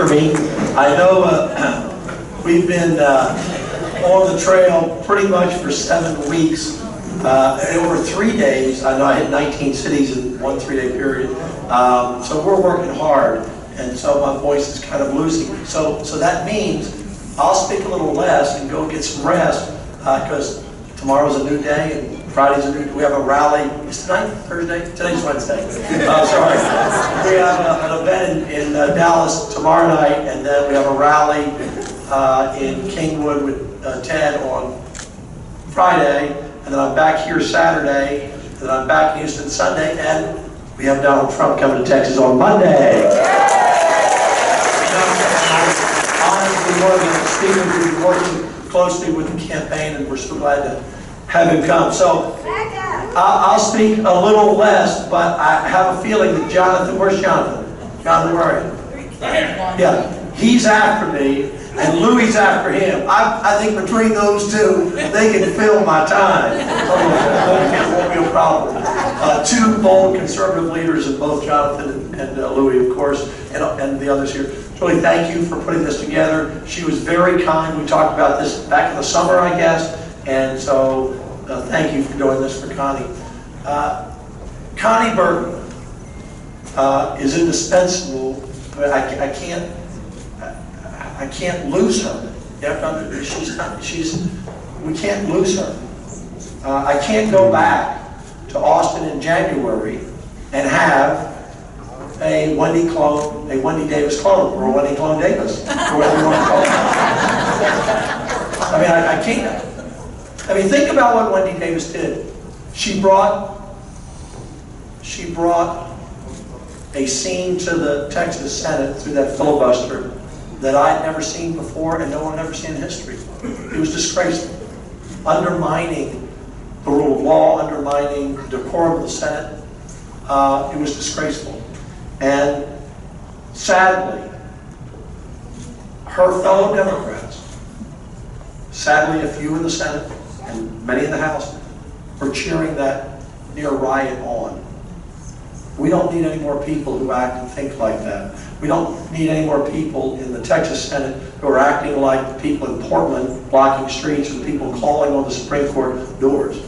hear me. I know we've been on the trail pretty much for 7 weeks. Over 3 days, I know I hit 19 cities in one 3-day period. So we're working hard, and so my voice is kind of losing. So that means I'll speak a little less and go get some rest, because tomorrow's a new day and Friday's a new day. We have a rally. Is tonight Thursday? Today's Wednesday. Sorry. We have an event in Dallas tomorrow night, and then we have a rally in Kingwood with Ted on Friday, and then I'm back here Saturday, and then I'm back in Houston Sunday, and we have Donald Trump coming to Texas on Monday. Honestly, Stephen, we've been working closely with the campaign, and we're so glad to have him come. So I'll speak a little less, but I have a feeling that Jonathan, where's Jonathan? Jonathan, where are you? Yeah, he's after me, and Louie's after him. I think between those two, they can fill my time. It won't be a problem. Two bold conservative leaders, in both Jonathan and Louie, of course, and the others here. Really, thank you for putting this together. She was very kind. We talked about this back in the summer, I guess, and so thank you for doing this for Connie. Connie Burton is indispensable. I can't lose her. We can't lose her. I can't go back to Austin in January and have a Wendy Davis clone, or a Wendy Clone Davis, or whatever you want to call it. I mean, I can't. I mean, think about what Wendy Davis did. She brought a scene to the Texas Senate through that filibuster that I had never seen before, and no one had ever seen in history. It was disgraceful, undermining the rule of law, undermining the decorum of the Senate. It was disgraceful. And sadly, her fellow Democrats, sadly a few in the Senate and many in the House, were cheering that near riot on. We don't need any more people who act and think like that. We don't need any more people in the Texas Senate who are acting like the people in Portland blocking streets, or the people calling on the Supreme Court doors.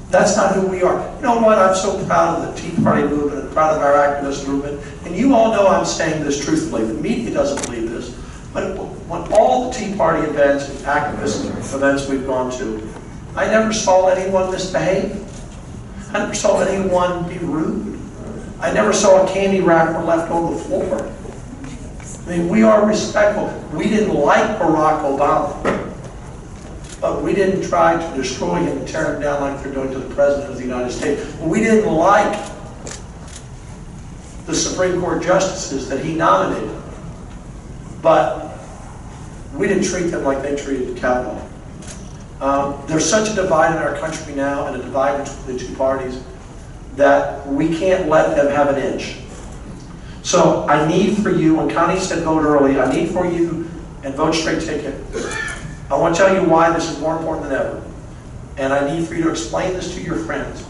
That's not who we are. You know what? I'm so proud of the Tea Party movement and proud of our activist movement. And you all know I'm saying this truthfully. The media doesn't believe this. But when all the Tea Party events and activist events we've gone to, I never saw anyone misbehave. I never saw anyone be rude. I never saw a candy wrapper left on the floor. I mean, we are respectful. We didn't like Barack Obama, but we didn't try to destroy him and tear him down like they're doing to the President of the United States. We didn't like the Supreme Court justices that he nominated, but we didn't treat them like they treated Kavanaugh. There's such a divide in our country now, and a divide between the two parties, that we can't let them have an inch. So I need for you, when Connie said vote early, I need for you, and vote straight ticket. I want to tell you why this is more important than ever. And I need for you to explain this to your friends.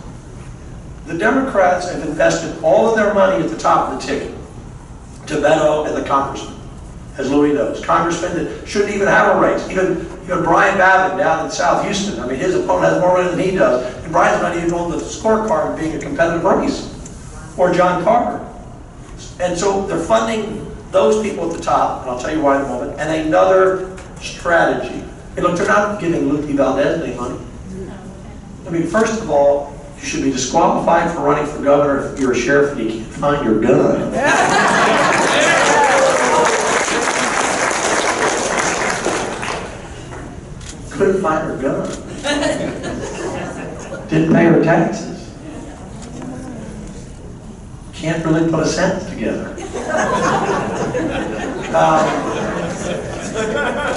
The Democrats have invested all of their money at the top of the ticket to Beto and the congressman, as Louis knows. Congressmen that shouldn't even have a race. Even Brian Babin down in South Houston. I mean, his opponent has more money than he does. And Brian's not even on the scorecard of being a competitive race. Or John Carter. And so they're funding those people at the top, and I'll tell you why in a moment, and another strategy. Hey, look, they're not giving Luthi Valdez any money. I mean, first of all, you should be disqualified for running for governor if you're a sheriff and you can't find your gun. Couldn't find her gun. Didn't pay her taxes. Can't really put a sentence together.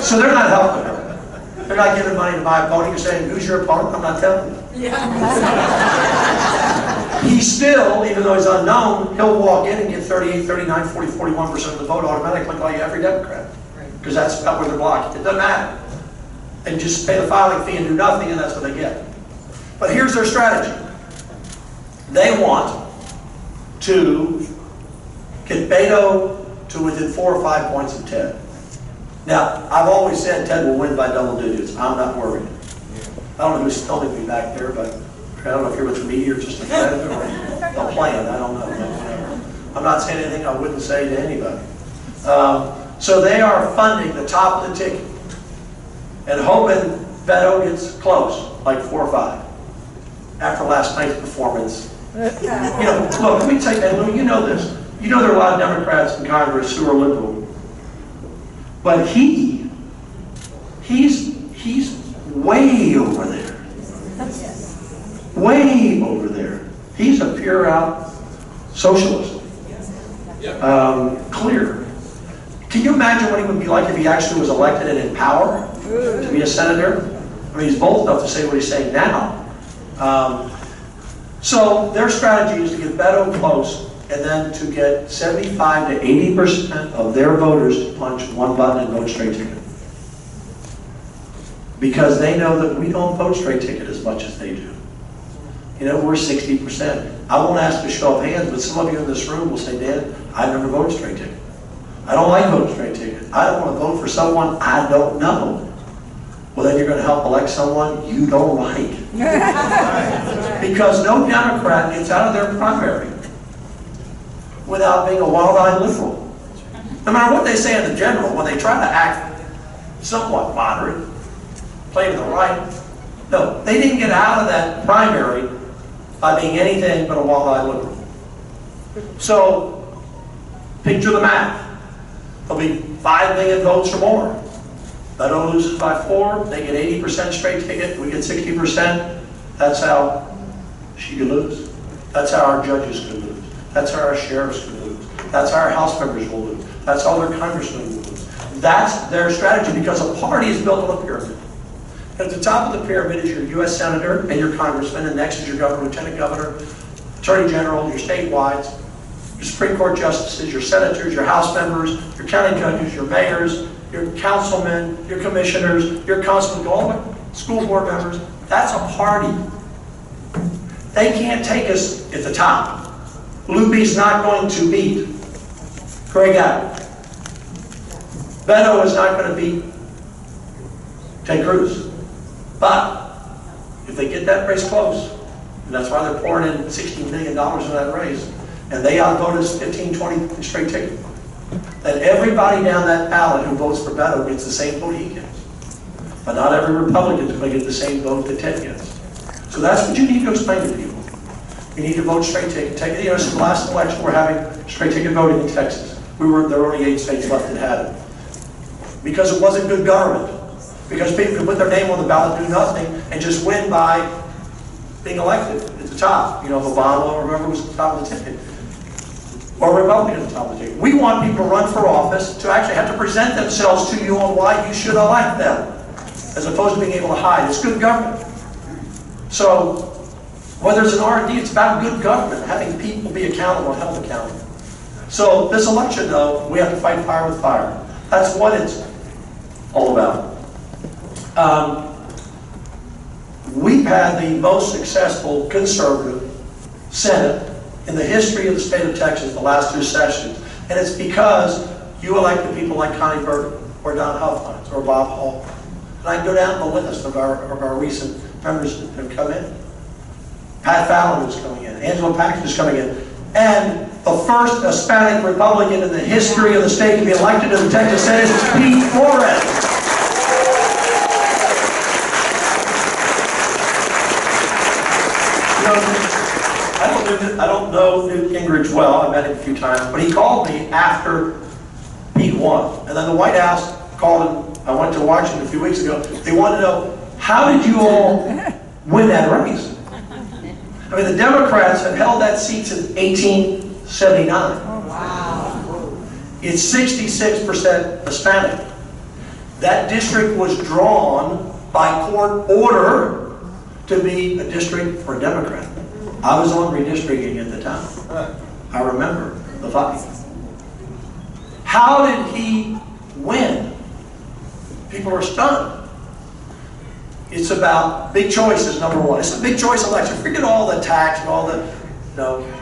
So they're not helping her. They're not giving money to my opponent. You're saying, who's your opponent? I'm not telling you. He still, even though he's unknown, he'll walk in and get 38, 39, 40, 41% of the vote automatically like every Democrat. Because that's about where they're blocking. It doesn't matter. They just pay the filing fee and do nothing, and that's what they get. But here's their strategy. They want to get Beto to within 4 or 5 points of Ted. Now, I've always said Ted will win by double digits. I'm not worried. I don't know who's filming me back there, but I don't know if you're with me or just a friend or a plan. I don't know. I'm not saying anything I wouldn't say to anybody. So they are funding the top of the ticket and hoping Beto gets close, like 4 or 5. After last night's performance. Look, let me tell you, and Lou, you know this. You know there are a lot of Democrats in Congress who are liberal. But he's way over there. Way over there. He's a pure out socialist. Clear. Can you imagine what he would be like if he actually was elected and in power to be a senator? I mean, he's bold enough to say what he's saying now. So their strategy is to get Beto close and then to get 75 to 80% of their voters to punch one button and vote straight ticket. Because they know that we don't vote straight ticket as much as they do. You know, we're 60%. I won't ask a show of hands, but some of you in this room will say, Dan, I've never voted straight ticket. I don't like voting straight ticket. I don't want to vote for someone I don't know. Well, then you're going to help elect someone you don't like. Because no Democrat gets out of their primary without being a wild-eyed liberal. No matter what they say in the general, when they try to act somewhat moderate, play to the right, no, they didn't get out of that primary by being anything but a wild-eyed liberal. So, picture the math. There'll be 5 million votes or more. Beto loses by 4, they get 80% straight ticket, we get 60%. That's how she could lose. That's how our judges could lose. That's how our sheriffs could lose. That's how our House members will lose. That's how their congressmen will lose. That's their strategy because a party is built on a pyramid. At the top of the pyramid is your U.S. Senator and your Congressman, and next is your Governor, Lieutenant Governor, Attorney General, your statewide, your Supreme Court Justices, your Senators, your House members, your county judges, your mayors, your councilmen, your commissioners, your constables, all the school board members. That's a party. They can't take us at the top. Loopy's not going to beat Greg Abbott. Beto is not going to beat Ted Cruz. But if they get that race close, and that's why they're pouring in $16 million in that race, and they outvote us 15, 20 straight ticket, then everybody down that ballot who votes for Beto gets the same vote he gets. But not every Republican is going to get the same vote that Ted gets. So that's what you need to explain to people. You need to vote straight ticket. You know, since the last election, we're having straight ticket voting in Texas. There were only 8 states left that had it. Because it wasn't good government. Because people could put their name on the ballot, do nothing, and just win by being elected at the top. You know, Obama, remember, was at the top of the ticket. Or Republican at the top of the ticket. We want people to run for office to actually have to present themselves to you on why you should elect them, as opposed to being able to hide. It's good government. So, whether it's an R&D, it's about good government, having people be accountable and held accountable. So, this election, though, we have to fight fire with fire. That's what it's all about. We've had the most successful conservative Senate in the history of the state of Texas the last 2 sessions. And it's because you elected people like Connie Burton or Don Huffines or Bob Hall. And I can go down the list of our recent members that have come in. Pat Fallon is coming in. Angela Paxton is coming in. And the first Hispanic Republican in the history of the state to be elected to the Texas Senate is Pete Flores. I don't know Newt Gingrich well. I met him a few times, but he called me after Pete won. And then the White House called him. I went to Washington a few weeks ago. They wanted to know, how did you all win that race? I mean, the Democrats have held that seat since 1879. Oh, wow. It's 66% Hispanic. That district was drawn by court order to be a district for a Democrat. I was on redistricting at the time. I remember the fight. How did he win? People are stunned. It's about big choices, number one. It's a big choice election. Forget all the tax and all the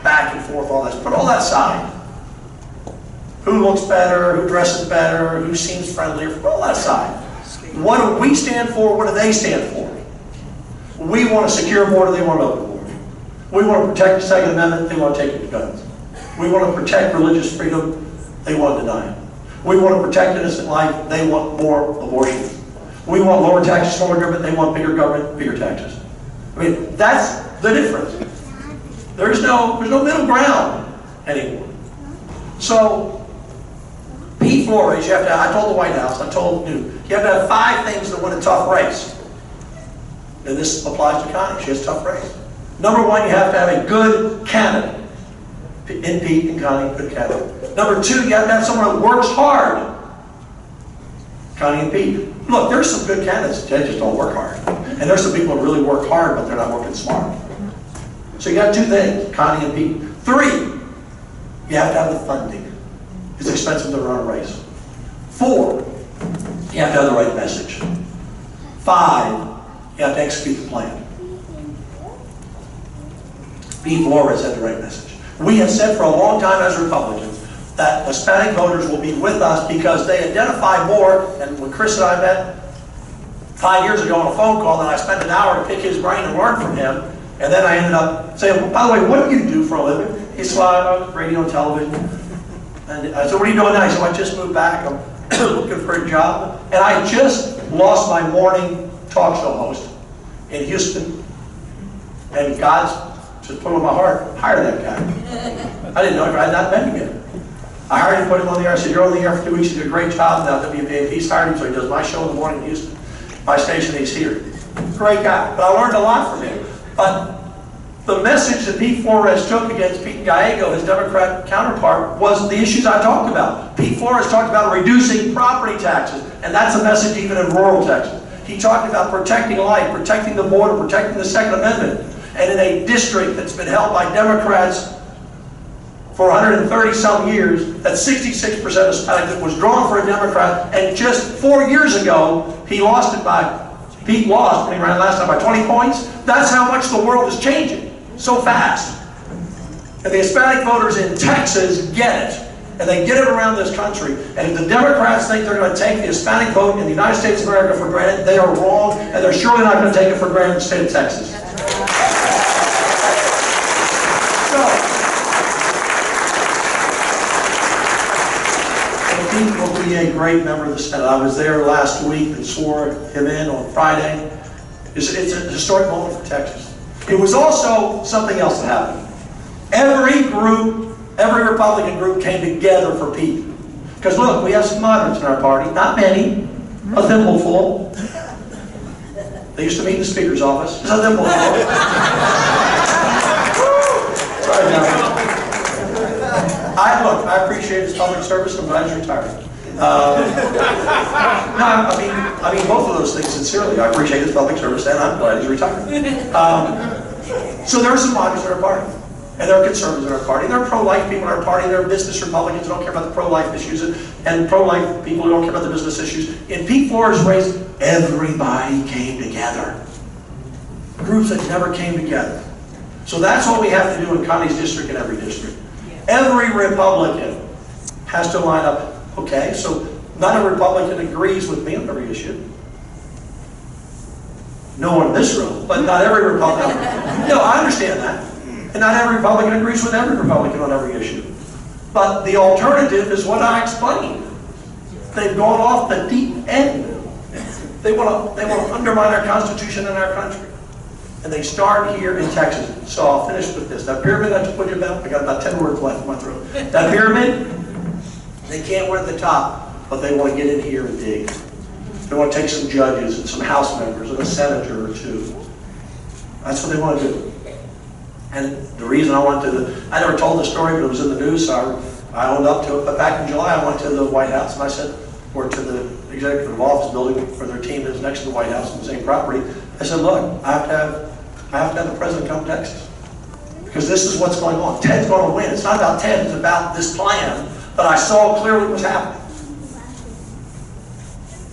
back and forth, all that. Put all that aside. who looks better, who dresses better, who seems friendlier, all that side. What do we stand for? What do they stand for? We want a secure border, they want an open border. We want to protect the Second Amendment, they want to take the guns. We want to protect religious freedom, they want to deny it. We want to protect innocent life, they want more abortions. We want lower taxes, smaller government, they want bigger government, bigger taxes. I mean, that's the difference. There's no middle ground anymore. So, Pete Flores, you have to, I told the White House, I told you have to have 5 things to win a tough race. And this applies to Connie, she has a tough race. Number 1, you have to have a good candidate. In Pete and Connie, good candidate. Number 2, you have to have someone that works hard. Connie and Pete. Look, there's some good candidates, they just don't work hard. And there's some people that really work hard, but they're not working smart. So you got 2 things, Connie and Pete. 3, you have to have the funding. It's expensive to run a race. 4, you have to have the right message. 5, you have to execute the plan. Pete Flores had the right message. We have said for a long time as Republicans that Hispanic voters will be with us because they identify more, and when Chris and I met 5 years ago on a phone call, and I spent an hour to pick his brain and learn from him, and then I ended up saying, well, by the way, what do you do for a living? He said, well, radio and television. And I said, what are you doing now? He said, well, I just moved back. I'm looking for a job. And I just lost my morning talk show host in Houston. And God's just put on my heart, hire that guy. I didn't know him. I had not met him yet. I hired him, put him on the air. I said, you're on the air for 2 weeks. You did a great job now at WPAP. Hired him, so he does my show in the morning in Houston. My station, he's here. Great guy. But I learned a lot from him. But the message that Pete Flores took against Pete Gallego, his Democrat counterpart, was the issues I talked about. Pete Flores talked about reducing property taxes, and that's a message even in rural Texas. He talked about protecting life, protecting the border, protecting the Second Amendment. And in a district that's been held by Democrats for 130-some years, that 66% of Hispanic that was drawn for a Democrat, and just 4 years ago, he lost it by, Pete lost when he ran last time by 20 points. That's how much the world is changing so fast. And the Hispanic voters in Texas get it. And they get it around this country. And if the Democrats think they're going to take the Hispanic vote in the United States of America for granted, they are wrong, and they're surely not going to take it for granted in the state of Texas. So, Pete will be a great member of the Senate. I was there last week and swore him in on Friday. It's a historic moment for Texas. It was also something else that happened. Every group, every Republican group came together for Pete. Because look, we have some moderates in our party, not many, a thimbleful. They used to meet in the Speaker's office. Just a thimbleful. Sorry, John. I appreciate his public service. I'm glad he's retired. No, I mean both of those things sincerely. I appreciate his public service, and I'm glad he's retired. So there are some moderates in our party, and there are conservatives in our party. There are pro-life people in our party. There are business Republicans who don't care about the pro-life issues, and pro-life people who don't care about the business issues. In Pete Flores' race, everybody came together. Groups that never came together. So that's what we have to do in Connie's district and every district. Every Republican has to line up. Okay, so not every Republican agrees with me on every issue. No one in this room, but not every Republican. No, I understand that. And not every Republican agrees with every Republican on every issue. But the alternative is what I explained. They've gone off the deep end. They want to undermine our Constitution and our country. And they start here in Texas. So I'll finish with this. That pyramid I just put you about, I got about 10 words left in my throat. That pyramid, they can't wear at the top, but they want to get in here and dig. They want to take some judges and some House members and a senator or two. That's what they want to do. And the reason I went to I never told the story, but it was in the news, so I owned up to it. But back in July, I went to the White House, and I said, or to the executive office building where their team is next to the White House on the same property. I said, look, I have to have the president come to Texas. Because this is what's going on. Ted's going to win. It's not about Ted, it's about this plan that I saw clearly was happening.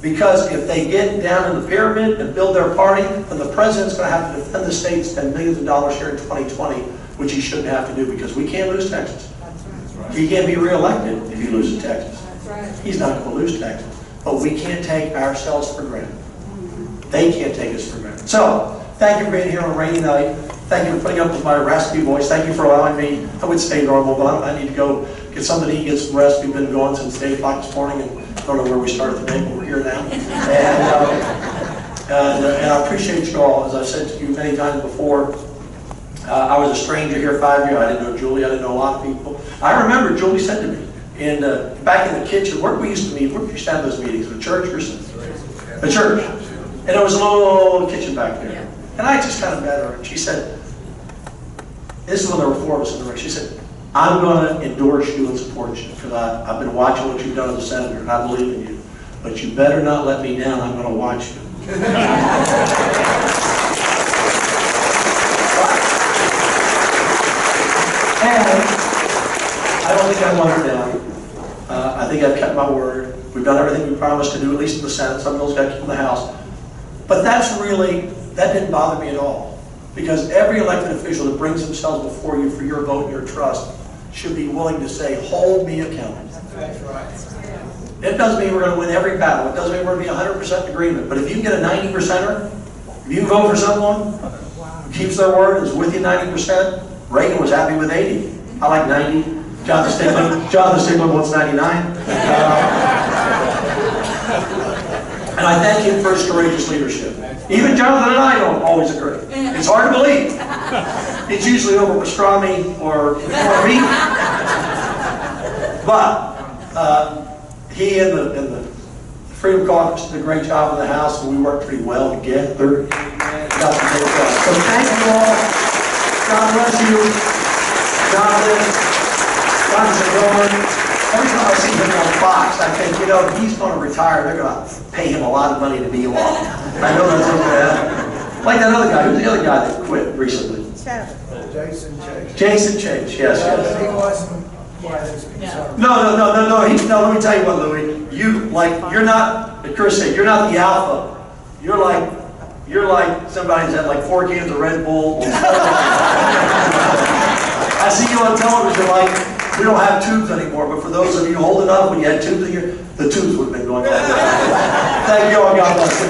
Because if they get down in the pyramid and build their party, then the president's going to have to defend the state, spend millions of dollars here in 2020, which he shouldn't have to do because we can't lose Texas. He can't be reelected if he loses Texas. That's right. He's not going to lose Texas. But we can't take ourselves for granted. They can't take us for granted. So, thank you for being here on a rainy night. Thank you for putting up with my raspy voice. Thank you for allowing me, I would stay normal, but I need to go get something to eat, get some rest. We've been going since 8 o'clock this morning, and I don't know where we started the day, but we're here now. And I appreciate you all. As I've said to you many times before, I was a stranger here 5 years. I didn't know Julie. I didn't know a lot of people. I remember Julie said to me, back in the kitchen, where we used to meet, where we used to have those meetings, the church or something? The church. And there was a little kitchen back there. And I just kind of met her, and she said, this is when there were 4 of us in the room. She said, I'm going to endorse you and support you, because I've been watching what you've done as a senator, and I believe in you. But you better not let me down. I'm going to watch you. And I don't think I've let her down. I think I've kept my word. We've done everything we promised to do, at least in the Senate. Some of those got to keep in the House. But that didn't bother me at all. Because every elected official that brings themselves before you for your vote and your trust should be willing to say, hold me accountable. That's right. It doesn't mean we're going to win every battle. It doesn't mean we're going to be 100% agreement. But if you can get a 90%er, if you vote for someone who keeps their word, is with you 90%, Reagan was happy with 80. I like 90. Jonathan Stigler wants 99. And I thank him for his courageous leadership. Even Jonathan and I don't always agree. It's hard to believe. It's usually over pastrami or meat. But he and the Freedom Caucus did a great job in the House, and we worked pretty well together. So thank you all. God bless you. Jonathan. Every time I see him on Fox, I think, you know, he's going to retire. They're going to pay him a lot of money to be along. I know that's going to happen. Like that other guy. Who's the other guy that quit recently? Jason Chase. Jason Chase, yes. He wasn't quite as concerned. No. Let me tell you what, Louis. You're not, as Chris said, you're not the alpha. You're like somebody who's had like 4 cans of Red Bull. I see you on television like, we don't have tubes anymore, but for those of you holding up when you had tubes in the tubes would have been going like that. Thank you all, God bless you.